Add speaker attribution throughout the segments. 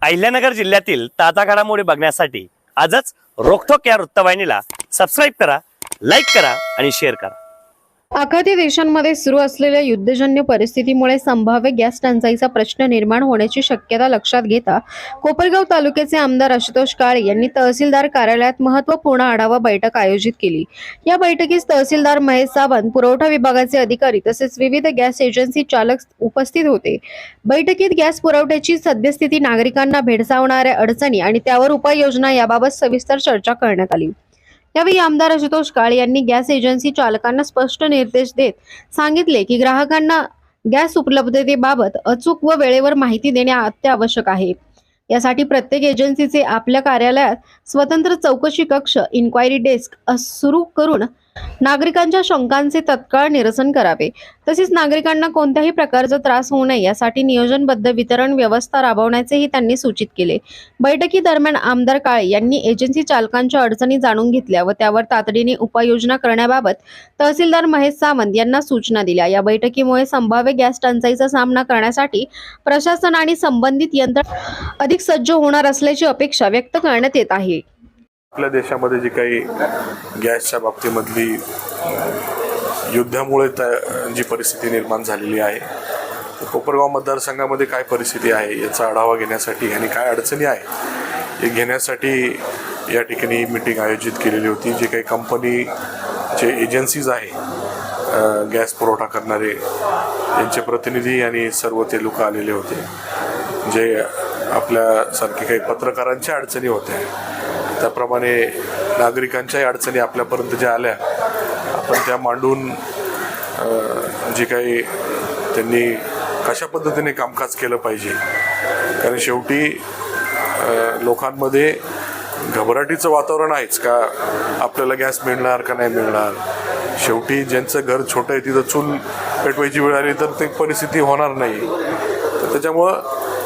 Speaker 1: अहिल्यानगर जिल्ह्यातील ताजा घडामोडी बघण्यासाठी आजच रोखोक या वृत्तवाहिनीला सबस्क्राईब करा, लाईक करा आणि शेअर करा।
Speaker 2: आखाती देशांमध्ये सुरू असलेल्या युद्धजन्य परिस्थितीमुळे संभाव्य गॅस टंचाईचा प्रश्न निर्माण होण्याची शक्यता लक्षात घेता कोपरगाव तालुक्याचे आमदार आशुतोष काळे यांनी तहसीलदार कार्यालयात महत्त्वपूर्ण आढावा बैठक आयोजित केली। या बैठकीस तहसीलदार महेश सावंत, पुरवठा विभागाचे अधिकारी तसेच विविध गॅस एजन्सी चालक उपस्थित होते। बैठकीत गॅस पुरवठ्याची सद्यस्थिती, नागरिकांना भेडसावणाऱ्या अडचणी आणि त्यावर उपाययोजना याबाबत सविस्तर चर्चा करण्यात आली। यावेळी आमदार आशुतोष काळे यांनी गॅस एजन्सी चालकांना स्पष्ट निर्देश देत सांगितले की ग्राहकांना गॅस उपलब्धतेबाबत अचूक व वेळेवर माहिती देणे अत्यावश्यक आहे। यासाठी प्रत्येक एजन्सीचे आपल्या कार्यालयात स्वतंत्र चौकशी कक्ष, इन्क्वायरी डेस्क सुरू करून नागरिकांच्या शंकांचे तत्काळ निरसन करावे। तसेच नागरिकांना कोणत्याही प्रकारचा त्रास होऊ नये यासाठी नियोजनबद्ध वितरण व्यवस्था राबवण्याचेही त्यांनी सूचित केले। बैठकीदरम्यान आमदार काळे यांनी एजन्सी चालकांच्या अडचणी जाणून घेतल्या व त्यावर तातडीने उपाययोजना करण्याबाबत तहसीलदार महेश सावंत यांना सूचना दिल्या। या बैठकीमुळे संभाव्य गॅस टंचाईचा सामना करण्यासाठी प्रशासन आणि संबंधित यंत्रणा अधिक सज्ज होणार असल्याची अपेक्षा व्यक्त करण्यात येत आहे।
Speaker 3: आपल्या देशामध्ये जी काही गॅसच्या बाबतीमधली युद्धामुळे जी परिस्थिती निर्माण झालेली आहे, कोपरगाव मतदारसंघामध्ये काय परिस्थिती आहे याचा आढावा घेण्यासाठी आणि काय अडचणी आहे हे घेण्यासाठी या ठिकाणी मीटिंग आयोजित केलेली होती। जे काही कंपनीचे एजन्सीज आहे, गॅस पुरवठा करणारे, यांचे प्रतिनिधी आणि सर्व ते लोक आलेले होते। जे आपल्यासारखे काही पत्रकारांच्या अडचणी होत्या, त्याप्रमाणे नागरिकांच्याही अडचणी आपल्यापर्यंत ज्या आल्या, आपण त्या मांडून जे काही त्यांनी कशा पद्धतीने कामकाज केलं पाहिजे, कारण शेवटी लोकांमध्ये घबराटीचं वातावरण आहेच का आपल्याला गॅस मिळणार का नाही मिळणार। शेवटी ज्यांचं घर छोटं आहे तिथं चूल पेटवायची वेळ आली तर ते परिस्थिती होणार नाही। तर त्याच्यामुळं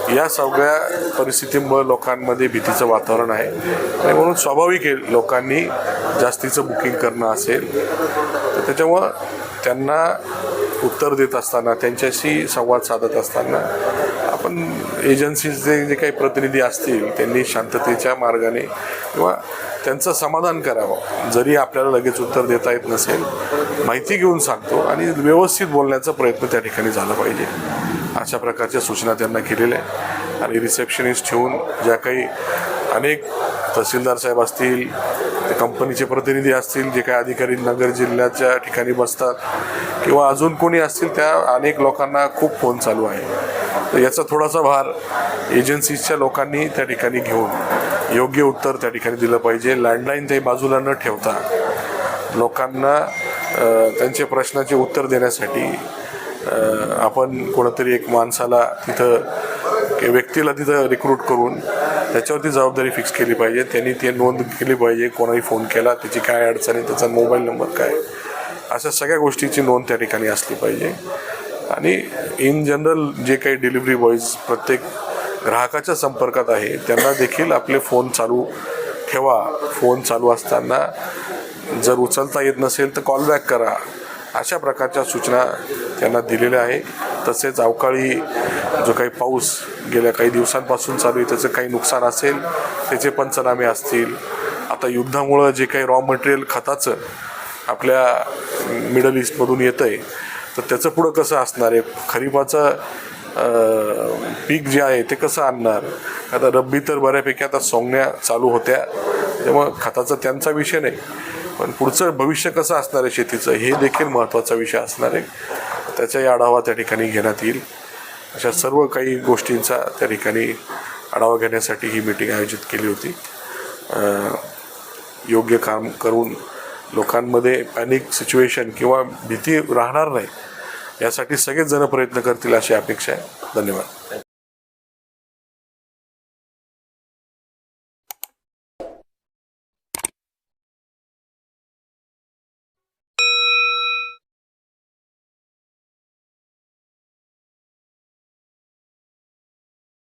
Speaker 3: या सगळ्या परिस्थितीमुळे लोकांमध्ये भीतीचं वातावरण आहे आणि म्हणून स्वाभाविक आहे लोकांनी जास्तीचं बुकिंग करणं असेल। तर त्याच्यामुळं त्यांना उत्तर देत असताना, त्यांच्याशी संवाद साधत असताना आपण एजन्सीचे जे काही प्रतिनिधी असतील त्यांनी शांततेच्या मार्गाने किंवा त्यांचं समाधान करावं। जरी आपल्याला लगेच उत्तर देता येत नसेल, माहिती घेऊन सांगतो आणि व्यवस्थित बोलण्याचा प्रयत्न त्या ठिकाणी झाला पाहिजे, अशा प्रकारच्या सूचना त्यांना केलेल्या आहे। आणि रिसेप्शनिस्ट ठेवून ज्या काही अनेक तहसीलदार साहेब असतील, कंपनीचे प्रतिनिधी असतील, जे काही अधिकारी नगर जिल्ह्याच्या ठिकाणी बसतात किंवा अजून कोणी असतील, त्या अनेक लोकांना खूप फोन चालू आहे। तर याचा थोडासा भार एजन्सीच्या लोकांनी त्या ठिकाणी घेऊन योग्य उत्तर त्या ठिकाणी दिलं पाहिजे। लँडलाईन ते बाजूला न ठेवता लोकांना त्यांच्या प्रश्नाचे उत्तर देण्यासाठी आपण कोणतरी एक माणसाला तिथं, व्यक्तीला तिथं रिक्रूट करून त्याच्यावरती जबाबदारी फिक्स केली पाहिजे। त्यांनी ते नोंद केली पाहिजे, कोणाही फोन केला त्याची काय अडचण आहे, त्याचा मोबाईल नंबर काय, अशा सगळ्या गोष्टीची नोंद त्या ठिकाणी असली पाहिजे। आणि इन जनरल जे काही डिलिव्हरी बॉईज प्रत्येक ग्राहकाच्या संपर्कात आहे त्यांना देखील आपले फोन चालू ठेवा। फोन चालू असताना जर उचलता येत नसेल तर कॉल बॅक करा, अशा प्रकारच्या सूचना त्यांना दिलेल्या आहे। तसेच अवकाळी जो काही पाऊस गेल्या काही दिवसांपासून चालू आहे त्याचं काही नुकसान असेल त्याचे पंचनामे असतील। आता युद्धामुळं जे काही रॉ मटेरियल खताचं आपल्या मिडल ईस्टमधून येतं आहे, तर त्याचं पुढं कसं असणार आहे, खरीपाचं पीक जे आहे ते कसं आणणार। आता रब्बी तर बऱ्यापैकी आता सोंगण्या चालू होत्या, त्यामुळं खताचा त्यांचा विषय नाही, पण पुढचं भविष्य कसं असणार आहे शेतीचं हे देखील महत्त्वाचा विषय असणार आहे। त्याचाही आढावा त्या ठिकाणी घेण्यात येईल। अशा सर्व काही गोष्टींचा त्या ठिकाणी आढावा घेण्यासाठी ही मीटिंग आयोजित केली होती। योग्य काम करून लोकांमध्ये पॅनिक सिच्युएशन किंवा भीती राहणार नाही यासाठी सगळेच जण प्रयत्न करतील अशी अपेक्षा आहे। धन्यवाद।